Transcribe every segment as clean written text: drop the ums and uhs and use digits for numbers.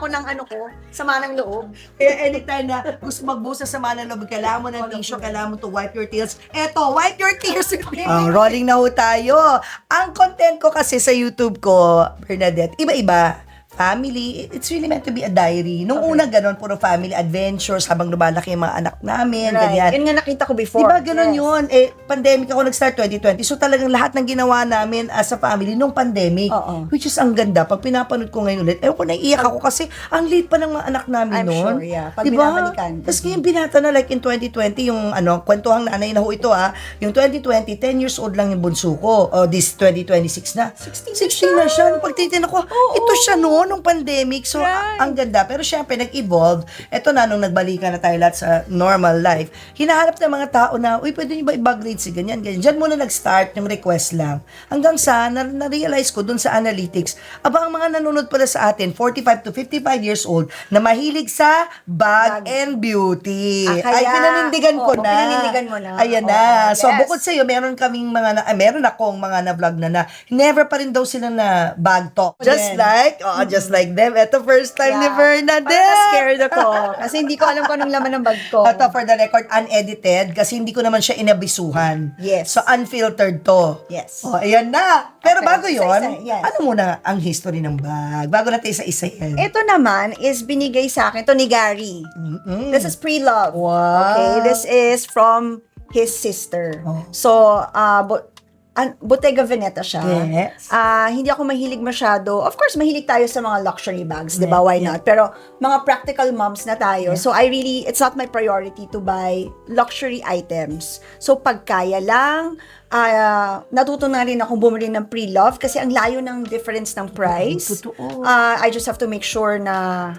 ako ng ano ko, sama ng loob. Kaya anytime na gusto magbusa sa mga loob, kailangan mo ng tissue, kailangan mo to wipe your tears. Eto, wipe your tears with me. Rolling na ho tayo. Ang content ko kasi sa YouTube ko, Bernadette, iba-iba. Family, it's really meant to be a diary. Nung una ganon, puro family adventures habang lumalaki yung mga anak namin, ganyan. Yun nga nakita ko before. Diba ganun yun? Eh, pandemic ako nag-start 2020. So talagang lahat ng ginawa namin as a family nung pandemic. Oo. Which is ang ganda. Pag pinapanood ko ngayon ulit, ewan ko, naiiyak ako kasi ang late pa ng mga anak namin I'm noon. sure, yeah. Pag binabalikan. Tapos ngayon binata na like in 2020, yung kwentuhang nanay na ho ito yung 2020, 10 years old lang yung bunso ko. This 2026 na. 16 na siya. Pag titignan ko, ito siya noon, nung pandemic. So, Right. ang ganda. Pero syempre, nag-evolve. Ito na, nung nagbalikan na tayo lahat sa normal life, hinahanap ng mga tao na, uy, pwede nyo ba i-grade si ganyan, ganyan. Diyan muna nag-start yung request lang. Hanggang sa, na-realize ko dun sa analytics, ang mga nanonood pala sa atin, 45 to 55 years old, na mahilig sa bag and beauty. Kaya, Ay, pinanindigan ko na. Pinanindigan mo na. Ayan na. So, yes. bukod sa'yo, meron meron akong mga na-vlog na never pa rin daw sila na bag talk. Just like them. Ito first time ni Bernadette. Parang scared ako. Kasi hindi ko alam kung anong laman ng bag ko. Ito for the record, unedited kasi hindi ko naman siya inabisuhan. Yes. So, unfiltered to. Yes. Oh, ayan na. Pero Okay, bago yon, isa-isa, yes. ano muna ang history ng bag? Bago natin isa-isa yan. Ito naman is binigay sa akin to ni Gary. This is pre-love. Wow. Okay, this is from his sister. Oh. So, Bottega Veneta siya. Yes. Hindi ako mahilig masyado. Of course, mahilig tayo sa mga luxury bags, 'di ba? Why not? Pero mga practical moms na tayo. So it's not my priority to buy luxury items. So pag kaya lang, natuto na rin akong bumili ng pre-love kasi ang layo ng difference ng price. Totoo. I just have to make sure na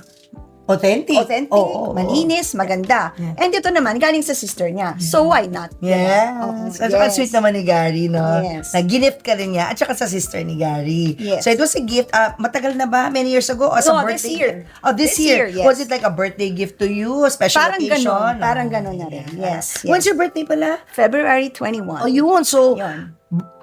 Authentic. Oo. malinis, maganda. Yeah. And ito naman, galing sa sister niya. So, why not? Yes. At saka sweet naman ni Gary, no? Yes. Nag-gift ka rin niya. At saka sa sister ni Gary. Yes. So, it was a gift. Matagal na ba? Many years ago? As a No, birthday this year. gift? Oh, this This year. year, yes. Was it like a birthday gift to you? A special Parang occasion? ganon. Parang Oh, ganon na rin. yeah. Yes. When's your birthday pala? February 21. Oh, yun. So, Yun.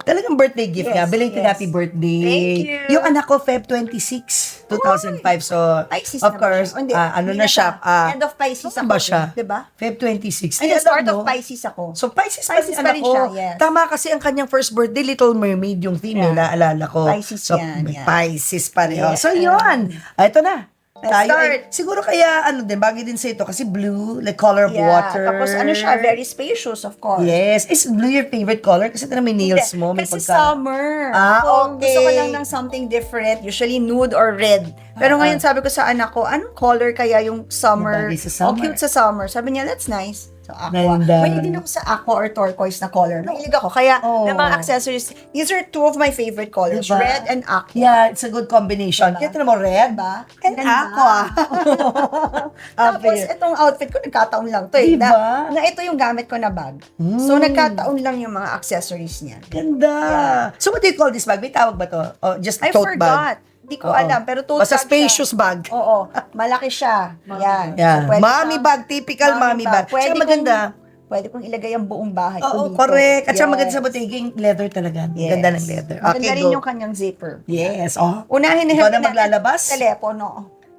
talagang birthday gift Yes, niya. Belated yes. happy birthday. Thank you. Yung anak ko, Feb 26, 2005. So, Pisces of na ba course, siya? Hindi, ano hindi na siya? End of Pisces ano ako. ba siya? Diba? Feb 26. And the Alam start mo, of Pisces ako. So, Pisces pa Pisces rin pa rin ako. siya, yes. Tama kasi ang kanyang first birthday, Little Mermaid, yung theme Yeah. naalala ko. Pisces so, yan, may yeah. Pisces pa rin. Yeah. So, yun. Ito na. Let's Tayo start. siguro kaya, bagay din sa ito, kasi blue, like color of water. Tapos ano siya, very spacious, of course. Yes. Is blue your favorite color? Kasi ito na may nails mo. May Kasi pagka... summer. Okay. Gusto ko lang ng something different, usually nude or red. Pero ngayon sabi ko sa anak ko, anong color kaya yung summer? Bagay sa summer. Oh, cute sa summer. Sabi niya, that's nice. So, aqua. Ganda. Mahilig din ako sa aqua or turquoise na color. Mahilig ako. Kaya, yung mga accessories, these are two of my favorite colors, Diba? red and aqua. Yeah, it's a good combination. Kaya mo red, Diba? and Ganda. aqua. Tapos, itong outfit ko, nagkataon lang to eh. Diba? Na ito yung gamit ko na bag. So, nagkataon lang yung mga accessories niya. Ganda. So, what do you call this bag? May tawag ba to? Oh, just I tote forgot. bag? Hindi ko Oo. alam, pero tote Basta bag spacious siya. bag. Oo. Malaki siya. Yan. Yeah. So, pwede Mommy siyang- bag, typical mommy bag. Pwede Tsaka maganda. Pwede kong ilagay ang buong bahay ko Oo, dito. correct. At saka Yes. maganda sa botiging leather talaga. Yes. Ganda ng leather. Maganda Okay, rin go. yung kanyang zipper. Yes. Oh. Unahin na Ikaw na natin maglalabas? telepono.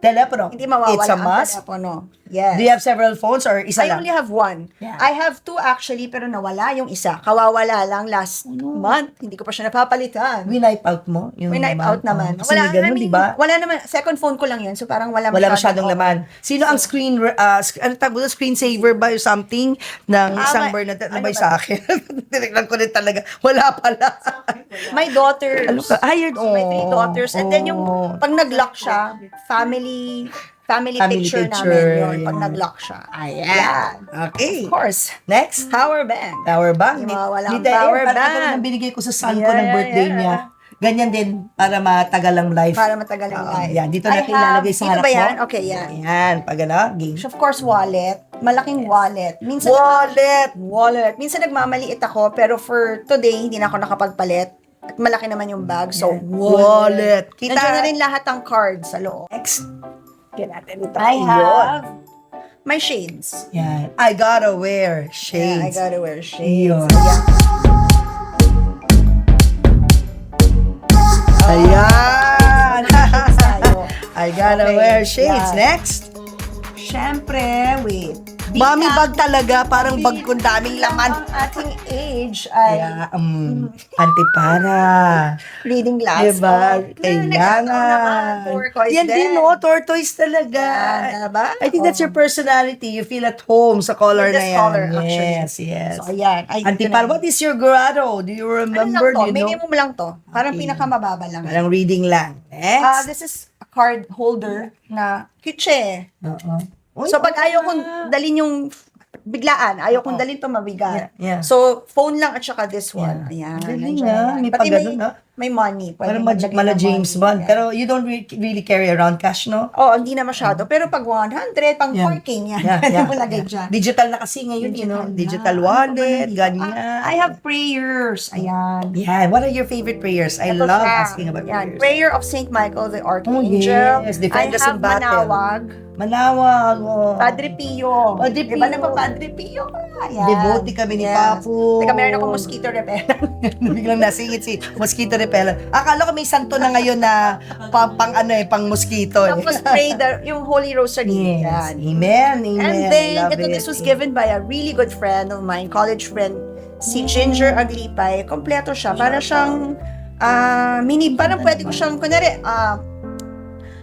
Telepono. Hindi mawawala It's a ang must. telepono. Yes. Do you have several phones or isa I lang? only have one. Yeah. I have two actually, pero nawala yung isa. Kawawala lang last month. Hindi ko pa siya napapalitan. Winipe out mo? Yung May night out naman. Kasi may ganun, di ba? Wala naman. Second phone ko lang yun. So parang wala Wala masyadong oo. laman. Sino ang ano tawag doon? Screensaver ba or something ng isang Bernadette na ano ba ba? sa akin? Tinignan ko rin talaga. Wala pala. My daughters. Ano ka? Hired. My three daughters. And then yung, Oh. pag nag-lock siya, family Family picture namin picture, yun. Pag yeah. nag-lock siya. Ayan. Okay. Of course. Next. Power bank. Power bank. Hindi mawawala ang Dahil power parang bank. katulad ng binigay ko sa son ko Yeah, ng birthday yeah. niya. Ganyan din para matagal ang life. Para matagal ang Oo, life. Yan. Dito I natin ilalagay sa dito harap ba mo. yan? Okay, yan. Ayan. Pag ano, game. Of course, wallet. Malaking wallet. Minsan, Wallet. Minsan nagmamaliit ako, pero for today, hindi na ako nakapagpalit. At malaki naman yung bag. So, Wallet. Kita. Nandiyan na rin lahat ng cards sa loob. Next. Yan natin ito. I Yun. have my shades. Yan. I gotta wear Yeah, I shades. gotta wear shades. Yun. Yeah. Ayan. Tayo. I Gotta Okay, wear shades. yan. Next. Syempre, wait. Mommy bag talaga. Parang bag kung daming laman. Ang ating age ay Kaya, antipara. reading glass. Diba? Oh, Kailangan. turquoise Yan din, no? Tortoise talaga. Yan, diba? I think that's your personality. You feel at home sa color With na this yan. color, actually. Yes, yes. So, ayan. Ay, Antipara, what is your grado? Do you Ano remember? lang to? Do you know? Minimum lang to. Parang Okay. pinakamababa lang. Parang reading lang. Next. This is a card holder na kitche. Oo. Uy, So, pag okay ayaw na. kong dalhin yung biglaan, ayaw kong dalhin to mabigat. Yeah, yeah. So, phone lang at saka this one. Yeah. Ayan. Galing nandiyan ah. yan. May Pati pag-ganun, ah. may money. Pwede Parang maglagay mala ng James money. Bond. Yeah. Pero you don't really carry around cash, no? Oo, hindi na masyado. Pero pag 100, pang Yeah. parking yan. Yeah, Pwede yeah, mo lagay yeah. dyan. Digital na kasi ngayon, you know? Digital wallet, ganyan. I have prayers. Ayan. Yeah, what are your favorite prayers? I Ito love siya. asking about Yan. prayers. Prayer of Saint Michael the Oh, Archangel. yes. Defend I us in have battle. Manawag. Manawag. Oh. Padre Pio. Padre Diba Pio. nagpa-Padre Pio ka? Yan. Devotee kami ni Papu. Teka, meron akong mosquito repellent. Biglang nasingit si mosquito repellent. Akala ko may santo na ngayon na pang mosquito. Tapos pray yung Holy Rosary. Yes. Yan. Amen. Amen. And then, Love ito, it. this was given by a really good friend of mine, college friend, si Ginger Aglipay. Kompleto siya. Para siyang, parang pwede ko siyang, kunwari,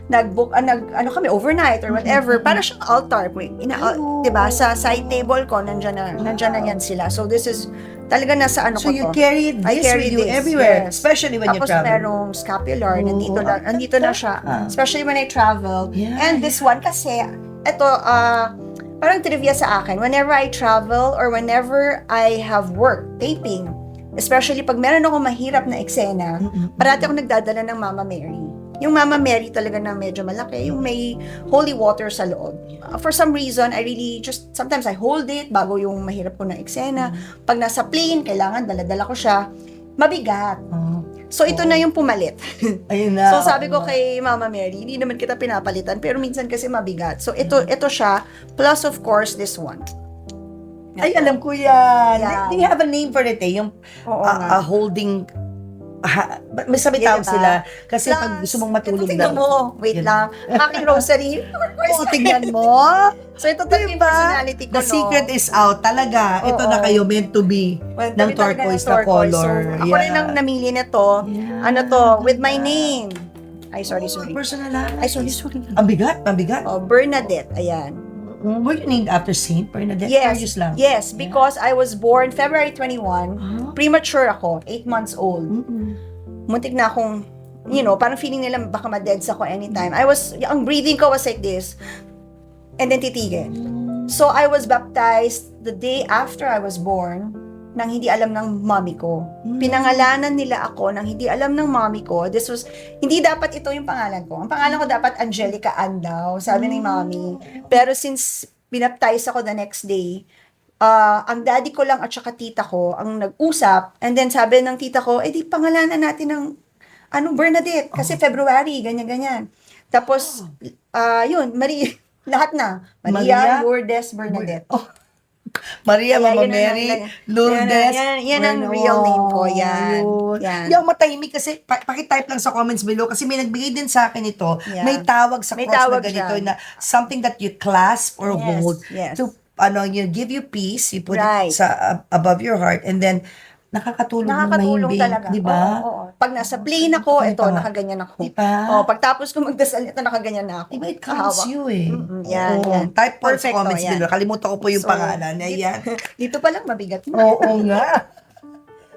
nag-book, ano kami, overnight or whatever. Para siyang altar. Diba? Sa side table ko, nandyan na yan sila. So, this is, talaga nasa ano So ko you to. carry I this carry with you this, everywhere, yes. especially when you Tapos travel. merong scapular, nandito na siya. Ah. Especially when I travel. Yeah, And this one kasi, ito, parang trivia sa akin. Whenever I travel or whenever I have work, taping, especially pag meron akong mahirap na eksena, parati ako nagdadala ng Mama Mary. Yung Mama Mary talaga na medyo malaki, yung may holy water sa loob. For some reason, I really just, sometimes I hold it bago yung mahirap ko na eksena. Pag nasa plane, kailangan dala-dala ko siya. Mabigat. Oh. So, ito na yung pumalit. Ayun na. So, sabi ko kay Mama Mary, hindi naman kita pinapalitan, pero minsan kasi mabigat. So, ito siya, plus of course, this one. Ay, alam ko yan. Yan. Do you have a name for it eh? Yung Oo nga. holding, may sabi Yeah, tawag diba? sila. Kasi Plus, pag gusto mong matulog ito, tingnan mo. Wait Yan. lang. Aking rosary. Oo, tingnan mo. So, ito talaga yung personality ko, The secret is out. Talaga. Ito Oo. na kayo meant to be Well, ng dami talaga turquoise ng na turquoise. color. So, ako rin ang namili nito. Yeah. Ano to? With my name. Ay, sorry. Personal. Ay, sorry. Ang bigat, ang bigat. Oh, Bernadette. Ayan. Were you named after Saint Bernadette? Yes. Curious lang. Yes, because I was born February 21. Ah. Premature ako. 8 months old. Mm-mm. Muntik na akong, parang feeling nila baka ma-deads ako anytime. Ang breathing ko was like this. And then titigil. So, I was baptized the day after I was born nang hindi alam ng mommy ko. Pinangalanan nila ako nang hindi alam ng mommy ko. Hindi dapat ito yung pangalan ko. Ang pangalan ko dapat Angelica Ann daw, sabi ni mommy. Pero since binaptize ako the next day, ang daddy ko lang at saka tita ko ang nag-usap, and then sabi ng tita ko, di pangalanan natin ng Bernadette, kasi February, ganyan-ganyan. Tapos, yun, lahat na. Maria, Lourdes, Bernadette. Maria, Kaya Mama yun ang Mary, lang- Lourdes. yan ang real name ko, yan. Yan. Hindi ako matahimik kasi, pakitype lang sa comments below kasi may nagbigay din sa akin ito. Yeah. May tawag sa May cross tawag na ganito siya. na something that you clasp or Yes, hold yes. to, you give you peace, you put Right. it sa above your heart, and then, nakakatulong Nakakatulong talaga. Di ba? Oo. Pag nasa plane ako, ito, nakaganyan ako. Diba? Pagtapos ko magdasal, ito, nakaganyan na ako. Diba, it counts Kahawak. you eh. Yan, Oo. yan. Type po sa Perfect, comments yan. below. Kalimutan ko po yung So, pangalan. Ayan. Dito pa lang mabigat. Oo nga.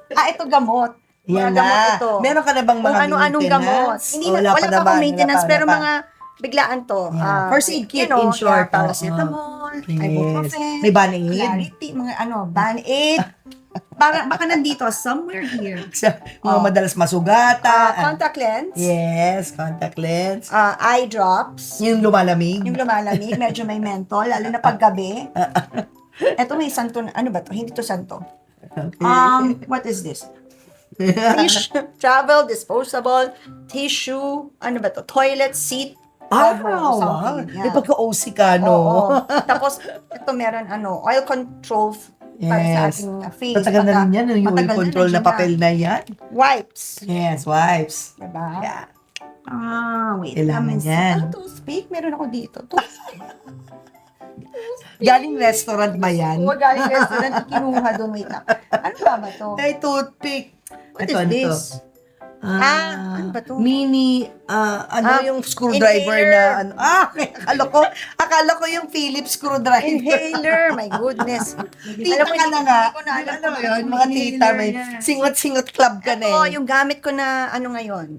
Ito gamot. Yan Mga gamot na. ito. Meron ka na bang mga Kung ano-anong gamot. maintenance? Hindi O, na, wala pa akong maintenance, pero wala pa. mga biglaan to. Yeah. First aid kit, in short. Paracetamol, Yes. ibuprofen, May Band-Aid. Clarity, mga Band-Aid. Baka nandito, somewhere here. Mga madalas masugata. Contact lens. Yes, contact lens. Eye drops. Yung lumalamig. Yung lumalamig, medyo may menthol, lalo na paggabi. Eto may santo, ano ba to? Hindi to santo. Okay. What is this? Travel, disposable, tissue, ano ba to? Toilet seat. cover or Wow. something. May pagka-OC ka, no? Oo. Tapos, ito meron, oil control para sa Yes. ating face. Matagal na rin yan, yung Matagal control na nandiyan papel na yan. Wipes. Yes, wipes. Diba? Yeah. Wait. Kailangan yan. Toothpick? Meron ako dito. Galing restaurant ba yan? Oo, galing restaurant. Kinuha doon. Wait lang. Ano ba to? Ay, toothpick. What Ito, is ano this? to? Ano ba to? Mini, yung screwdriver inhaler. na, akala ko yung Philips screwdriver. Inhaler. My goodness. Tita ka na nga. Alam mo yun, mga tita, may singot-singot club ka na Ito, eh. yung gamit ko na, ngayon,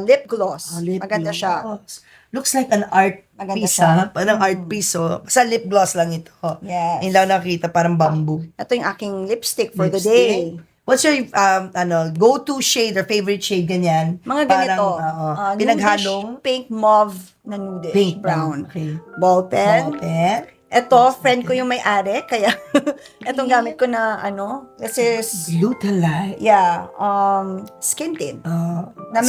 lip gloss. Lip Maganda siya. gloss. Looks like an art Maganda piece, siya. ha? Parang art piece, oh. Sa lip gloss lang ito. Yes. Yung lang nakita, parang bamboo. Ito yung aking lipstick for the Lipstick. day. What's your go-to shade or favorite shade ganyan? Mga ganito. Pinaghalong Nudish, pink, mauve na nudish. pink. Brown. Okay. Ball pen. Pen. Ito, friend ko yung may-ari, kaya itong gamit ko na this is, Glutalite. skin tint. Na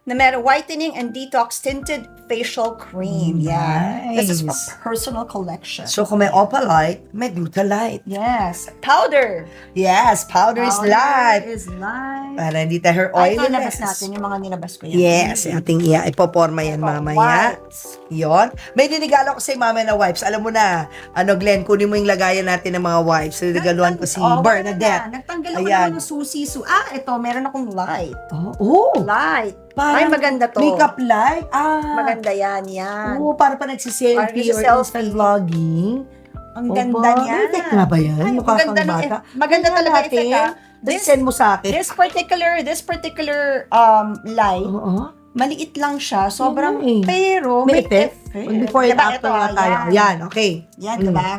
Na meron whitening and detox tinted facial cream. Yeah. This is a Nice. personal collection. So kung may opalite, may glutalite. Yes. Powder. Yes, powder is life. is life. Para hindi tayo Ay, oily. ito, labas natin yung mga nilabas ko yan. Yes, ating ipoporma yan mamaya. Whites. Yon. May dinigalo ko sa mama na wipes. Alam mo na, Glenn, kunin mo yung lagayan natin ng mga wipes. Niligaluan ko si Bernadette. Nagtanggal ako Ayan. ng susi. Ito, meron akong light. Oh, Light. parang Ay, maganda to. makeup light. Maganda yan. Oo, para pa Parang nagsiselfie or nagsiselfie. instant vlogging. Ang ganda niya. May effect nga ba yan? Ay, Mukha kang maganda ng- bata. maganda Tingnan talaga natin. effect, Tapos send mo sa akin. This particular light, Oo. maliit lang siya. Sobrang, Yan eh. pero May effect. Before and Diba, after ito, nga tayo. Yan, okay. Yan, Mm. diba?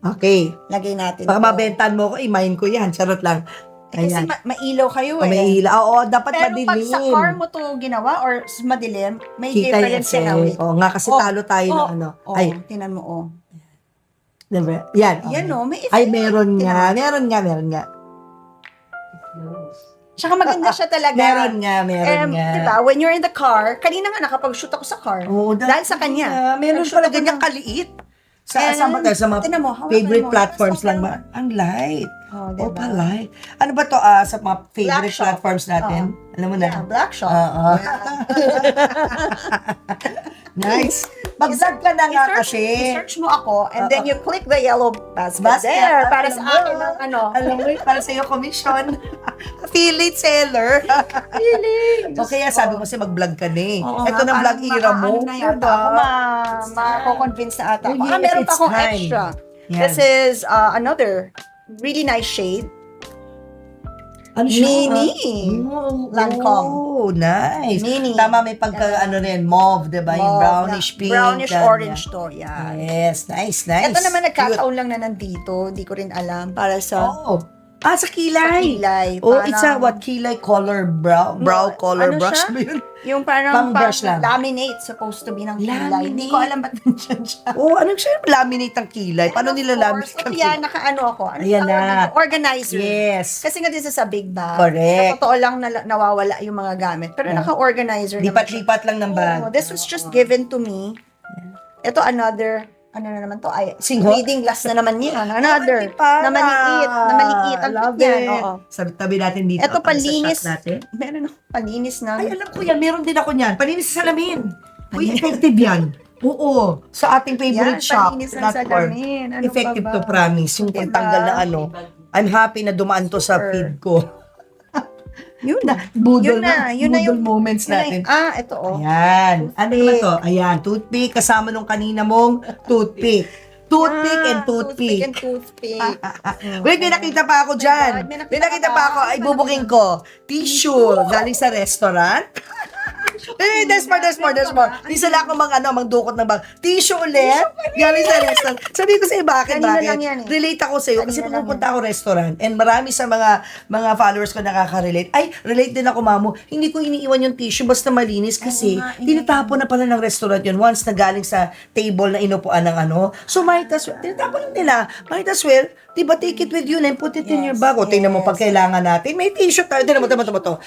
Okay. Lagay natin Baka to. mabentan mo ko, imahin ko yan. Charot lang. Kasi Ayan. mailaw kayo O, may hila. Oo, dapat Pero madilim. pag sa car mo to ginawa or madilim, may Kita yan difference yan. Wait. Oo nga, kasi talo tayo ng ano. Ay, tinan mo, diba? Yan. Yan, okay. may effect. Ay, meron nga. Tinan mo. Meron nga. Tsaka maganda siya talaga. Meron nga. Diba, when you're in the car, kanina nga nakapag-shoot ako sa car. Oo, dahil sa kanya. Meron Nag-shoot pala ako ganyang ng- kaliit. Sa And, saan ba tayo? Sa mga tinan mo, hawakan favorite mo. platforms Tapos lang ba? Ang light. Diba? Opalite. Ano ba to sa mga favorite Black Shop. platforms natin? Alam mo na. Yeah, Black Shop. Oo. Nice. Mag-vlog ka na nga kasi. I-search mo ako and then you click the yellow basket there para sa akin ng Alam mo, para sa iyo commission. Affiliate seller. Feeling. O kaya sabi mo kasi mag-vlog ka na eh. Oo Ito nga, na vlog parang era mo. ano na yata, ako mako-convince na ata. Oh, Baka yes, meron pa it's akong time. extra. Yan. This is another really nice shade. Ano siya? Mini. Lancome. Oh, nice. Mini. Tama, may pagka, rin, mauve, diba? Yung brownish pink. Brownish ganyan. orange to. Yeah. Yes, nice. Ito naman Cute. nagkataon lang na nandito. Di ko rin alam. Para sa Oh. Sa kilay. kilay. Oh, Parang- it's a what? Kilay color brow color ano brush siya? ba yun? Yung parang Pang brush lang. laminate supposed to be ng kilay. Laminate. Hindi ko alam ba't nandiyan siya. Oh, anong siya? Laminate ang kilay. Paano And of nila-laminate course, ang Kaya kilay? nakaano ako. Ano Ayan tawag na. dito? Organizer. Yes. Kasi nga this is a big bag. Correct. Sa totoo lang nawawala yung mga gamit. Pero naka-organizer naman siya. Lipat-lipat lang ng bag. Oh, this was just given to me. Ito another, ano na naman to? Ay, Singho? reading glass na naman yan. Another. Para. Na maliit. Na maliit. Ang Love cute yan. it. Oo. Tabi natin dito. Ito para sa palinis. shot natin. Meron ako palinis ng... Ay, alam ko yan. Meron din ako niyan. Palinis sa salamin. Uy, effective yan. Oo. Sa ating favorite Yan, shop. palinis ng platform. salamin. Ano Effective pa ba? to, promise. Yung Diba? pagtanggal na ano. I'm happy na dumaan to sa Super. feed ko. Yun na. Budol Yun na. Yun na budol yung moments natin. ito oh. Ayan. Ano naman to? Ayan. Toothpick kasama nung kanina mong toothpick. Toothpick and toothpick. Toothpick and toothpick. Wait, may nakita pa ako dyan. God, May nakita pa ako. Ay, bubuking ko. Tissue. Galing sa restaurant. There's more. Di sila ako magdukot ng bag. Tissue ulit. Galing sa restaurant. Sabi ko sa'yo, bakit? Kanina lang yan eh. Relate ako sa'yo. Kasi Kanina lang pumupunta ako restaurant and marami sa mga followers ko nakaka-relate. Ay, relate din ako, mamo. Hindi ko iniiwan yung tissue basta malinis kasi tinatapon na pala ng restaurant yun once na galing sa table na inupuan ng ano. So, might as well. Tinatapon lang nila. Might as well, diba, take it with you and put it in your bag. O, tingnan mo pag kailangan natin. May tissue tayo. Tingnan mo.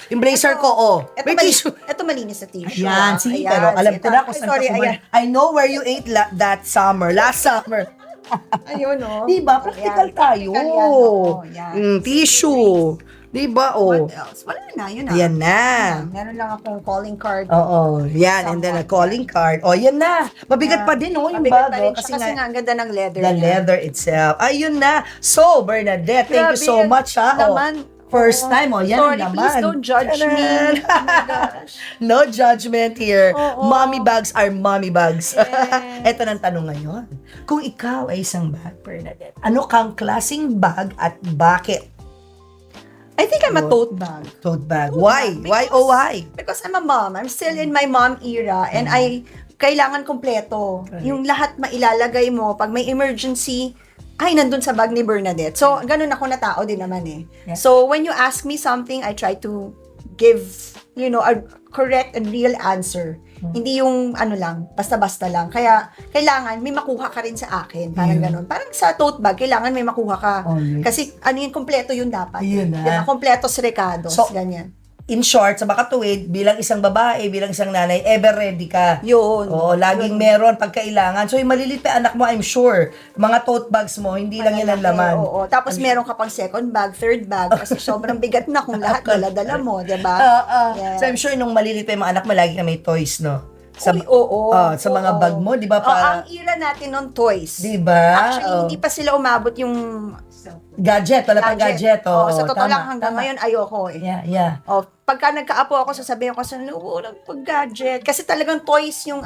Yung blazer ko, May tissue. Ito malinis na tissue. Ayan, see, pero alam ko na kung saan Sorry, ka kumain. I know where you ate that summer, last summer. Ayun, oh. Diba? Practical Ayan, tayo. practical yan, oo, yan. Tissue. Diba? Oh. What else? Wala na, yun na. Yan na. Meron lang akong calling card. Oo. Yan. And then a calling card. O, yan na. Mabigat pa din, oh, yung Mabigat pa bago. rin siya kasi nga ang ganda ng leather the niya. leather itself. Ayun na. So, Bernadette, thank you Grabe so yan. much, ha? Oh, Naman. first time, oh, yan Sorry, naman. please don't judge me. Taran. Oh my gosh. No judgment here. Oo. Mommy bags are mommy bags. Yes. Ito ng tanong ngayon. Kung ikaw ay isang bag, Bernadette, ano kang klaseng bag at bakit? I think I'm a tote bag. Tote bag. Tote Why? bag. Why? Oh, why? Because I'm a mom. I'm still in my mom era and kailangan kompleto. Right. Yung lahat mailalagay mo. Pag may emergency, ay, nandun sa bag ni Bernadette. So, ganun ako na tao din naman eh. Yeah. So, when you ask me something, I try to give, a correct and real answer. Hindi yung lang, basta-basta lang. Kaya, kailangan may makuha ka rin sa akin. Parang ganun. Parang sa tote bag, kailangan may makuha ka. Oh, yes. Kasi, kompleto yun dapat. Ayun na. Diba? Kompletos recados. So, ganyan. In short, sa makatuwid, bilang isang babae, bilang isang nanay, ever ready ka. Yun. Oo, laging meron pag kailangan. So, yung malilit pa anak mo, I'm sure, mga tote bags mo, hindi lang yan ang laman. Oo. Tapos meron ka pang second bag, third bag, kasi sobrang bigat na kung lahat dala-dala mo, di ba? Yes. So, I'm sure nung malilit pa yung mga anak mo, lagi ka may toys, no? Uy, oo. Sa mga Oo. bag mo, di ba? Ang era natin ng toys. Di ba? Actually, hindi pa sila umabot yung Gadget, wala pang gadget. Oo, sa totoo lang, hanggang ngayon, ayoko eh. Yeah. Pagka nagkaapo ako, sasabihin ko sa walang pag-gadget. Kasi talagang toys yung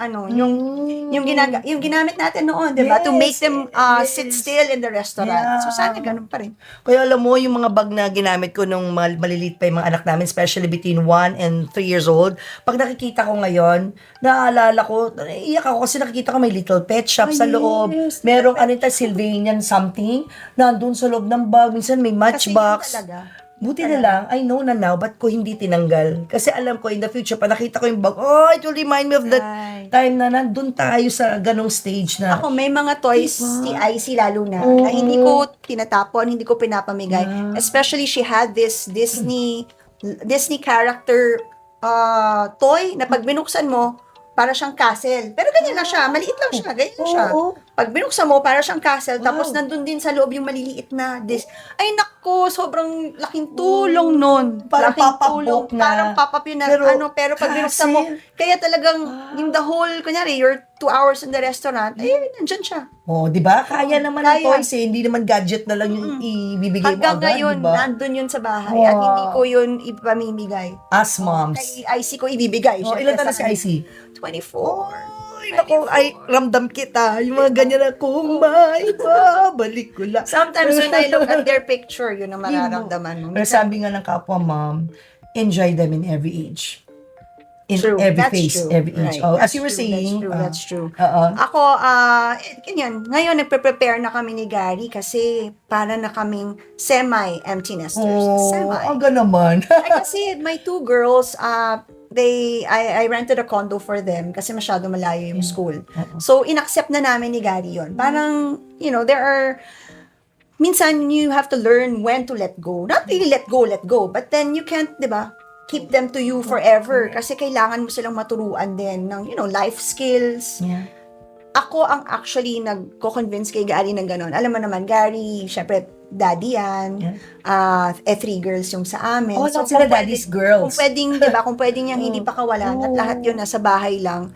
yung ginamit natin noon, di ba? To Yes, make them yes. sit still in the restaurant. Yeah. So, sana ganun pa rin. Kaya alam mo, yung mga bag na ginamit ko nung maliliit pa yung mga anak namin, especially between 1 and 3 years old, pag nakikita ko ngayon, naaalala ko, iyak ako kasi nakikita ko may little pet shop sa loob. Yes. Merong Sylvanian something, nandun sa loob ng bag. Minsan may Kasi matchbox. yun talaga. Buti na lang, I know na now, ba't ko hindi tinanggal? Kasi alam ko, in the future, pa nakita ko yung bag, oh, it will remind me of that Right. time na nandun tayo sa ganong stage na. Ako, may mga toys, si Icy lalo na, na hindi ko tinatapon, hindi ko pinapamigay. Especially, she had this Disney character toy na pag binuksan mo, para siyang castle. Pero ganyan lang siya, maliit lang siya, ganyan lang siya. Oo. Pag binuksan mo, para siyang castle, Wow. tapos nandun din sa loob yung maliliit na Ay, nako, sobrang laking tulong nun. Parang Laking pop-up tulong, book na. Parang pop-up yun na, pero pag binuksan mo, castle. kaya talagang, yung the whole, kunyari, you're 2 hours in the restaurant, nandyan siya. Oh, di ba? Kaya naman ng Kaya. toys eh. Hindi naman gadget na lang yung ibibigay mo Hanggang agad, ngayon, di ba? nandun yun sa bahay, at Wow. hindi ko yun ipamimigay. As moms. Kay IC ko ibibigay. Oh, syempre, ilan taon na sa si IC? 24. Ay, naku, ay, ramdam kita. Yung mga ganyan na, kung may babalik ko lang. Sometimes when I look at their picture, yun ang mararamdaman mo. Pero sabi nga ng kapwa mom, enjoy them in every age. In True. every That's phase, true. every age. Right. Oh, as That's you were true. saying. That's true. Oo. Ako, ganyan, ngayon nagpe-prepare na kami ni Gary kasi para na kaming semi-empty nesters. Oh, Semi. aga naman. Ay, kasi my 2 girls, I rented a condo for them kasi masyado malayo yung school. So, inaccept na namin ni Gary yun. Parang, there are, minsan you have to learn when to let go. Not really let go, but then you can't, di ba, keep them to you forever kasi kailangan mo silang maturuan din ng, life skills. Yeah. Ako ang actually nagko-convince kay Gary ng gano'n. Alam mo naman, Gary, syempre, daddy yan. Yeah. 3 girls yung sa amin. Oh, so sila kung daddy's girls. Kung pwedeng, di ba, kung pwedeng niyang hindi pa kawalan at lahat yun nasa bahay lang,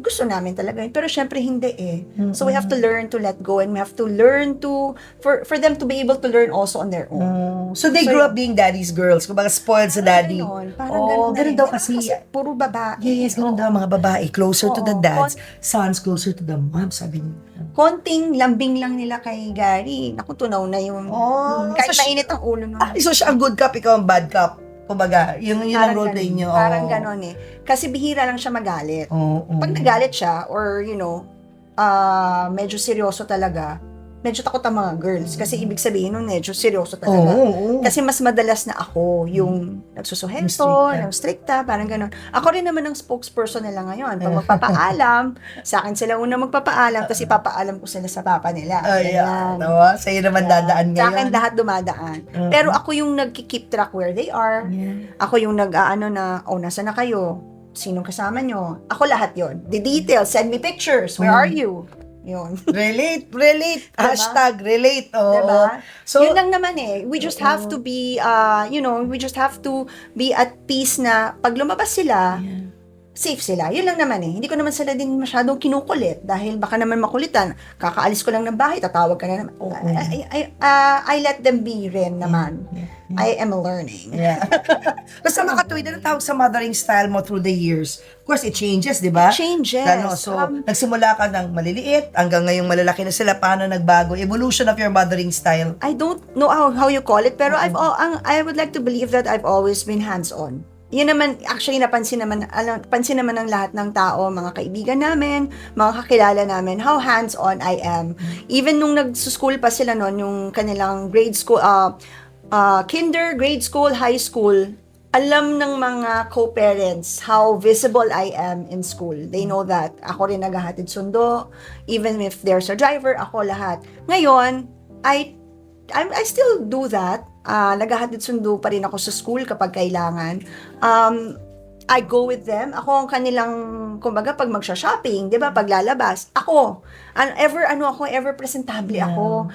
gusto namin talaga yun. Pero syempre, hindi eh. So, we have to learn to let go and we have to learn to, for them to be able to learn also on their own. So they grew up being daddy's girls. Kumbaga spoiled sa daddy. Parang ganun daw kasi. Puro babae. Yes, ganun daw mga babae. Closer to the Oo. dads. Sons closer to the mom, sabi niya. Konting lambing lang nila kay Gary. Naku, tunaw na yung kahit so mainit ang ulo nun. So siya ang good cop, ikaw ang bad cop. Kumbaga, yun ang role play niyo. Parang ganon eh. Kasi bihira lang siya magalit. Pag nagalit siya, or medyo seryoso talaga, medyo takot ang mga girls. Kasi ibig sabihin nun, medyo seryoso talaga. Kasi mas madalas na ako yung nagsusuheto, yung stricta, parang ganon. Ako rin naman ang spokesperson nila ngayon. Pag magpapaalam, sa akin sila una magpapaalam, tapos ipapaalam ko sila sa papa nila. Ayan. Nawa, sa'yo naman dadaan ngayon. Sa akin lahat dumadaan. Pero ako yung nagki-keep track where they are. Yeah. Ako yung nag-aano na, nasa na kayo? Sinong kasama nyo? Ako lahat yon. The details, send me pictures. Where are you? Yun. Relate. Hashtag relate. Oo. Diba? So, Yun lang naman eh. We just have to be, we just have to be at peace na pag lumabas sila, safe sila. Yun lang naman eh. Hindi ko naman sila din masyadong kinukulit dahil baka naman makulitan. Kakaalis ko lang ng bahay, tatawag ka na naman. I let them be rin naman. I am learning. Yeah. Basta makatuwid na tawag sa mothering style mo through the years. Of course, it changes, di ba? Changes. So, nagsimula ka ng maliliit, hanggang ngayong malalaki na sila, paano nagbago? Evolution of your mothering style. I don't know how you call it, pero I would like to believe that I've always been hands-on. Yun naman, actually, pansin naman ng lahat ng tao, mga kaibigan namin, mga kakilala namin, how hands-on I am. Even nung nag-school pa sila noon, yung kanilang grade school, kinder, grade school, high school, alam ng mga co-parents how visible I am in school. They know that. Ako rin naghahatid sundo. Even if there's a driver, ako lahat. Ngayon, I still do that. Naghahatid sundo pa rin ako sa school kapag kailangan. I go with them. Ako ang kanilang, kumbaga, pag magsha-shopping, di ba, paglalabas, ako. Ever presentable ako.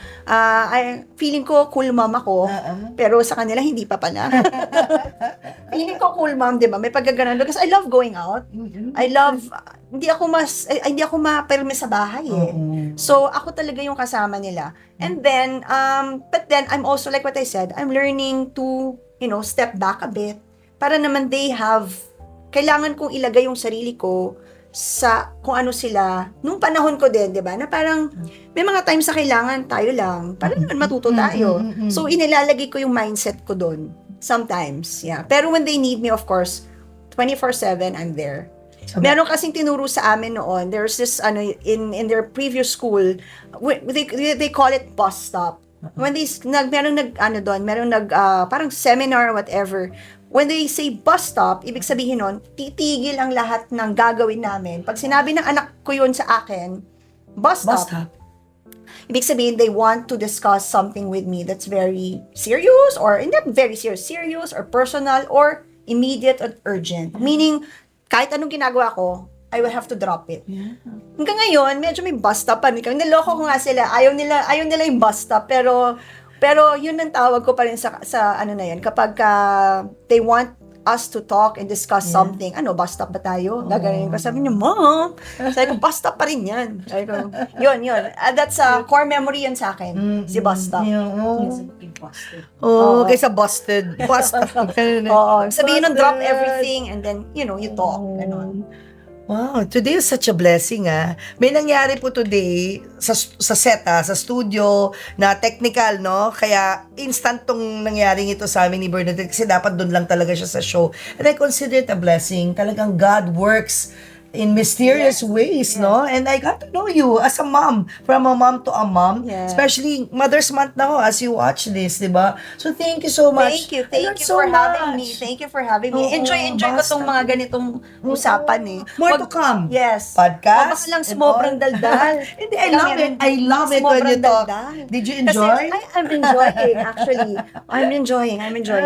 Feeling ko cool mom ako, pero sa kanila, hindi pa pala. Feeling ko cool mom, di ba? May pagkaganon. Because I love going out. I love, hindi ako mapirme sa bahay eh. So, ako talaga yung kasama nila. And then, but then, I'm also, like what I said, I'm learning to, step back a bit. Para naman kailangan kong ilagay yung sarili ko sa kung ano sila nung panahon ko din, 'di ba? Na parang may mga times sa kailangan tayo lang para naman matuto tayo. So inilalagay ko yung mindset ko doon sometimes. Yeah. Pero when they need me, of course, 24/7 I'm there. Meron kasing tinuro sa amin noon. There's this in their previous school, they call it bus stop. When merong parang seminar or whatever. When they say bus stop, ibig sabihin nun, titigil ang lahat ng gagawin namin. Pag sinabi ng anak ko yun sa akin, bus stop. Ibig sabihin, they want to discuss something with me that's very serious or not very serious or personal or immediate or urgent. Meaning, kahit anong ginagawa ko, I will have to drop it. Yeah. Hanggang ngayon, medyo may bus stop pa. Niloko ko nga sila. Ayaw nila yung bus stop. Pero yun ang tawag ko pa rin sa na yan. Kapag they want us to talk and discuss something, bus stop ba tayo? Gaganin ko. Sabi niya, Mom! Sabi ko, bus stop pa rin yan. Sabi ko, yun. That's a core memory yan sa akin, si bus stop. Kaysa busted. Bus stop. Oo. Sabihin nun, drop everything and then, you talk. Ganun. Wow, today is such a blessing May nangyari po today sa set sa studio na technical, no? Kaya instant tong nangyaring ito sa amin ni Bernadette kasi dapat doon lang talaga siya sa show. And I consider it a blessing. Talagang God works in mysterious ways, no? And I got to know you as a mom, from a mom to a mom. Yeah. Especially Mother's Month na as you watch this, di ba? So thank you so much. Thank you for having me. Thank you for having me. Enjoy ko tong mga ganitong usapan More to come. Yes. Podcast. Baka lang sobrang daldal. Hindi, I love it when you talk. Did you enjoy? Kasi I'm enjoying, actually. I'm enjoying.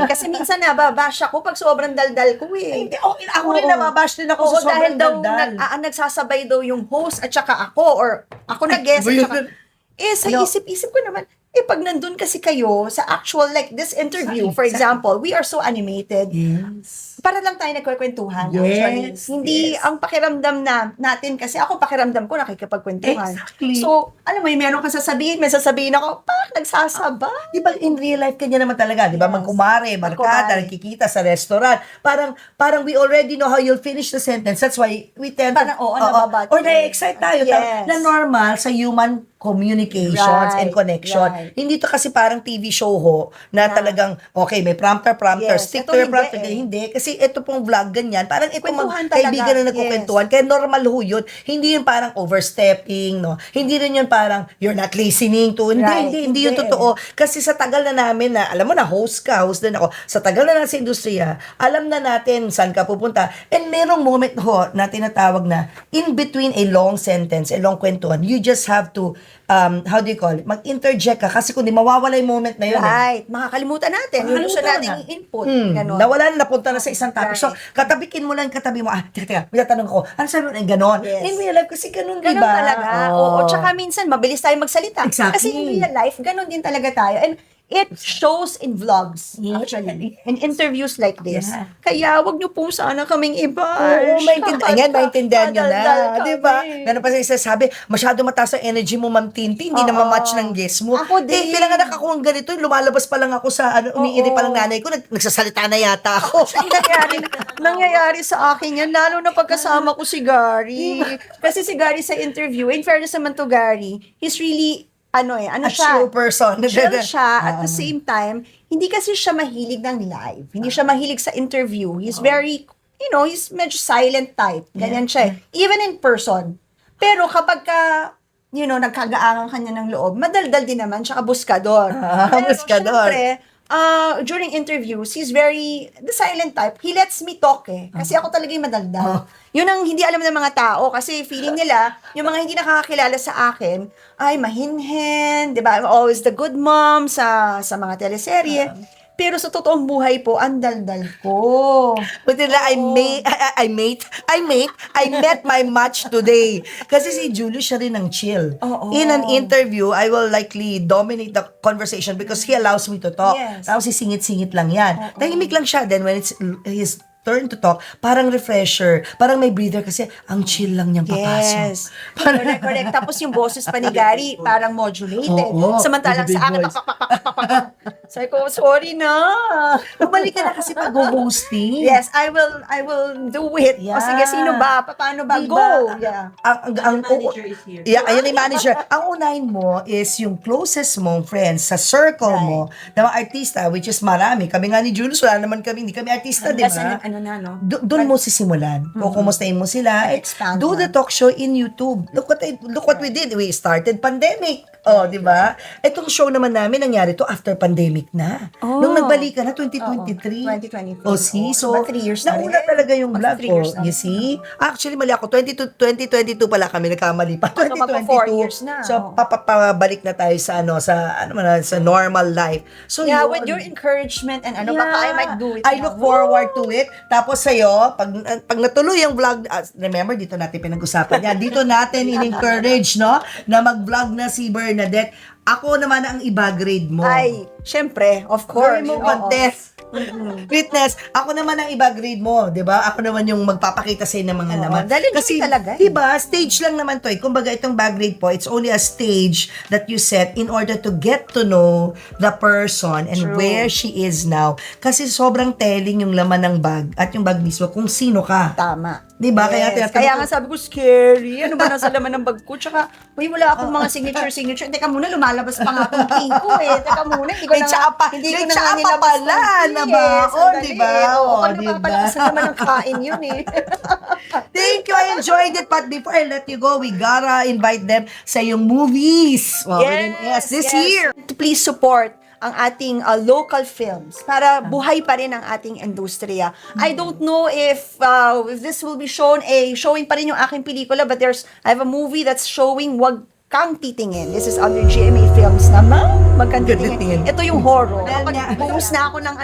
Kasi minsan nababash ako pag sobrang daldal ko eh. Hindi, okay. Ako rin nababash din ako sa sobrang daldal. Nagsasabay daw yung host at saka ako or ako na-guest at saka sa isip-isip ko naman pag nandun kasi kayo sa actual like this interview, for example, we are so animated. Yes. Para lang tayo nagkukwentuhan. Yes. Hindi ang pakiramdam natin kasi ako pakiramdam ko nakikipagkwentuhan. Exactly. So, alam mo, meron kang sasabihin, may sasabihin ako, nagsasabay. Di ba in real life kanya naman talaga, di ba? Magkumare, barkada, nakikita sa restaurant. Parang we already know how you'll finish the sentence. That's why we tend to, or na-excite tayo. Yes. Na normal sa human communications and connection. Right. Hindi to kasi parang TV show na talagang, okay, may prompter, yes, stick to your prompter. Hindi, kasi ito pong vlog ganyan, parang ito kaibigan na nagkukwentuhan, kaya normal yun. Hindi yun parang overstepping, no? Hindi rin yun parang you're not listening to. Hindi yun totoo. Kasi sa tagal na namin alam mo na, host din ako, sa tagal na sa industriya, alam na natin saan ka pupunta. And merong moment na tinatawag na, in between a long sentence, a long kwentuhan, you just have to how do you call it? Mag-interject ka kasi kundi mawawala yung moment na yun. Right. Makakalimutan natin. Yung gusto Makakalimutan natin na. i-input. Ganon. Nawala na, napunta na sa isang topic. So, Right. katabikin mo lang katabi mo, teka, may tatanong ko, ano sabi mo? Ganon. Yes. In real life, kasi ganon, Ganon diba? talaga. Oo. Tsaka minsan, mabilis tayo magsalita. Exactly. Kasi in real life, ganon din talaga tayo. And it shows in vlogs, Yeah. actually. In interviews like this. Yeah. Kaya, wag niyo po sana kaming iba. Oo, maintindihan nyo na. Madaldal Di ba? kami. Meron pa siya sabi, masyado mataas ang energy mo, Ma'am Tinti, hindi na Oo. ma-match ng guest mo. Ako din. Pinanganak ako ng ganito, lumalabas pa lang ako sa, umiiri pa lang nanay ko, nagsasalita na yata ako. nangyayari sa akin yan, lalo na pagkasama ko si Gary. Kasi si Gary sa interview, in fairness naman to Gary, he's really, A siya? chill person. Chill siya. At the same time, hindi kasi siya mahilig ng live. Hindi siya mahilig sa interview. He's very, he's medyo silent type. Ganyan siya. Even in person. Pero kapag nagkagaangan kanya ng loob, madaldal din naman, tsaka buskador. Pero buskador. syempre, during interviews, he's very, the silent type. He lets me talk Kasi ako talaga yung madaldal. Yun ang hindi alam ng mga tao. Kasi feeling nila, yung mga hindi nakakakilala sa akin, ay mahinhin, di ba? I'm always the good mom sa mga teleserye. Pero sa totoong buhay po, ang daldal ko. But nila, I met my match today. Kasi si Julius siya rin ang chill. Oo. In an interview, I will likely dominate the conversation because he allows me to talk. Yes. Tapos sisingit-singit lang yan. Tahimik lang siya. Then when it's his turn to talk, parang refresher, parang may breather kasi ang chill lang niyang papasok. Yes. Correct. Tapos yung boses pa ni Gary, parang modulated. Oo. Samantalang With the sa akin, big voice. pak. Sabi ko, sorry na. Bumalik ka na kasi pag-hosting. Yes, I will do it. O Yeah. sige, sino ba? Paano ba? Diba? Go! Yeah. Ang manager is here. Yeah, ayun yung manager. Ang unahin mo is yung closest mong friends sa circle mo na mga artista, which is marami. Kami nga ni Julius, wala naman kami, hindi kami artista, di Kasi ba? no? Doon mo sisimulan. O kumustahin mo sila. Expand Do mo. the talk show in YouTube. Look what we did. We started pandemic. Oh, di ba? Itong show naman namin, nangyari to after pandemic na. Oh. Nung nagbalik ka na, 2023. 2023. Oh, see? So, Diba 3 years na nauna rin? talaga yung vlog 3 ko. years na. You see? Actually, mali ako. 2022 pala kami, nagkamali pa. So, magpa 4 years 2022. na. So, papabalik na tayo sa sa normal life. So, Yeah, yun. with your encouragement and baka I might do it. I now. look forward to it. Tapos sa'yo, pag natuloy yung vlog, remember, dito natin pinag-usapan yan. Dito natin in-encourage, no? Na mag-vlog na si Bernadette. Ako naman ang iba-grade mo. Ay, syempre, of course. Gawin mo Oo. contest. Witness, ako naman ang iba-grade mo, 'di ba? Ako naman yung magpapakita sa ng mga Oo, laman. dahil Kasi enjoy talaga 'di ba, stage lang naman 'to. Kumbaga itong bag grade po, it's only a stage that you set in order to get to know the person and True. where she is now. Kasi sobrang telling yung laman ng bag at yung bag mismo kung sino ka. Tama. 'Di ba? Kaya Yes. tinatanong Kaya ko- nga sabi ko, scary. Ano ba nasa laman ng bag ko? Tsaka, wala akong mga signature. Teka muna, lumalabas pa nga itong king ko Teka muna, hindi ko May na tsapa. hindi May ko na nga tsapa nilabas pala, tong king nabaon, Sandali. di ba? Oo, Oo, ano di pa ba? palakasan naman ng kain yun Thank you. I enjoyed it. But before I let you go, we gotta invite them sa yung movies. Well, yes, this year. To please support ang ating local films para buhay pa rin ang ating industriya. I don't know if this will be showing pa rin yung aking pelikula, but I have a movie that's showing Wag Kang Titingin. This is under GMA Films naman. Wag Kang Titingin. Titingin. Ito yung horror. Dahil Kapag nga- buhos na ako ng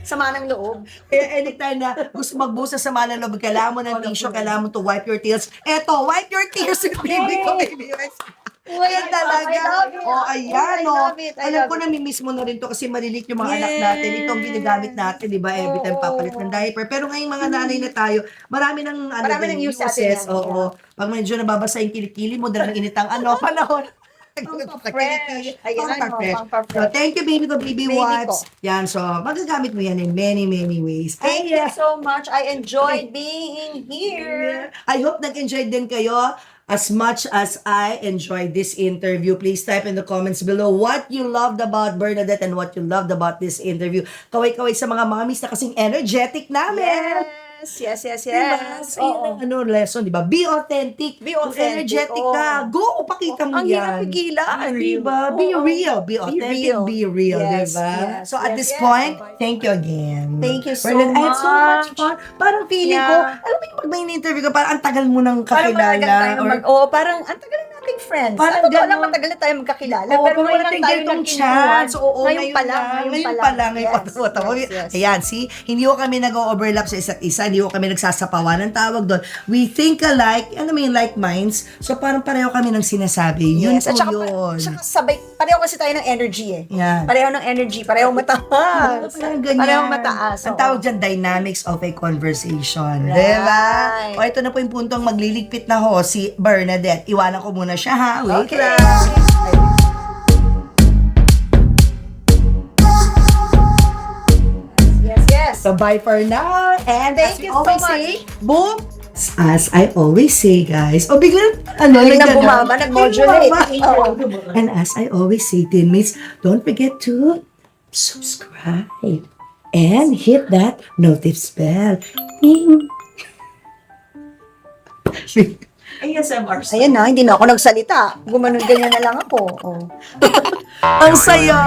sama ng loob. Kaya anytime na gusto magbuhos sa sama ng loob, kailangan mo ng tissue, kailangan mo to wipe your tears. Eto, wipe your tears with baby ko, baby. Ayan talaga. I love it. Oh, ayan, I no. love it. I Alam love ko it. na mimiss mo na rin to kasi malilit yung mga anak Yes. natin. Itong ginagamit natin, di ba? Every time Oo. papalit ng diaper. Pero ngayong mga nanay na tayo, marami ng Marami ng use natin yan. Oo. Pag medyo nababasa yung kilikili mo, dahil ang initang panahon. Pang-fresh. Ayan, Pang-fresh. pang-fresh. So, thank you, baby ko, baby Baby wipes. ko. Yan, so, magagamit mo yan in many, many ways. Thank you so much. I enjoyed being here. I hope nag-enjoy din kayo as much as I enjoyed this interview. Please type in the comments below what you loved about Bernadette and what you loved about this interview. Kaway-kaway sa mga mommies na kasing energetic namin. Yes. Yes, yes, Diba? yes. So, yun ang lesson, di ba? Be authentic. Be Kung authentic, energetic oo. ka, go, pakita mo Ang yan. hirap pigilan. Diba? Be Oo. real. Be authentic, be real, Yes, diba? yes, So, at yes, this yes. point, thank you again. Thank you so Bernadette, I had so much much. fun. Parang feeling ko, Yeah. alam mo yung pag may interview ka, parang ang tagal mo nang Parang matagal kakilala. tayo parang ang tagal na nating friends. Parang Totoo lang, ganon. matagal na tayo magkakilala. Oo, pero pero ngayon wala lang tayong tayo ganitong nagkinuhan. chance. Oo, ngayon pa lang. Ngayon pa lang. Yes, yes. Ayan, see? Hindi ko kami nag-overlap sa isa't isa. Hindi ko kami nagsasapawan. Ang tawag doon, we think alike. Ano may like minds? So, parang pareho kami ng sinasabi. Yun Yes, po at saka, yun. saka sabay, pareho kasi tayo ng energy eh. Yan. Pareho ng energy, pareho mataas. Parang ganyan. Parehong mataas. Ang oo. tawag dyan, dynamics of a conversation. Right. Diba? O, ito na po yung puntong magliligpit na ho, si Bernadette. Iwanan ko muna siya, ha? Wait Okay. lang. Yes, yes. So, bye for now. And Thank as we you so always much. say, boom! As I always say, guys. O, biglang, Biglang nagano? bumaba, nag-modulate. Bumaba. And as I always say, teammates, don't forget to subscribe and hit that notice bell. ASMR. Ayan na, hindi na ako nagsalita. Gumanon ganyan na lang ako. Oh. Ang saya!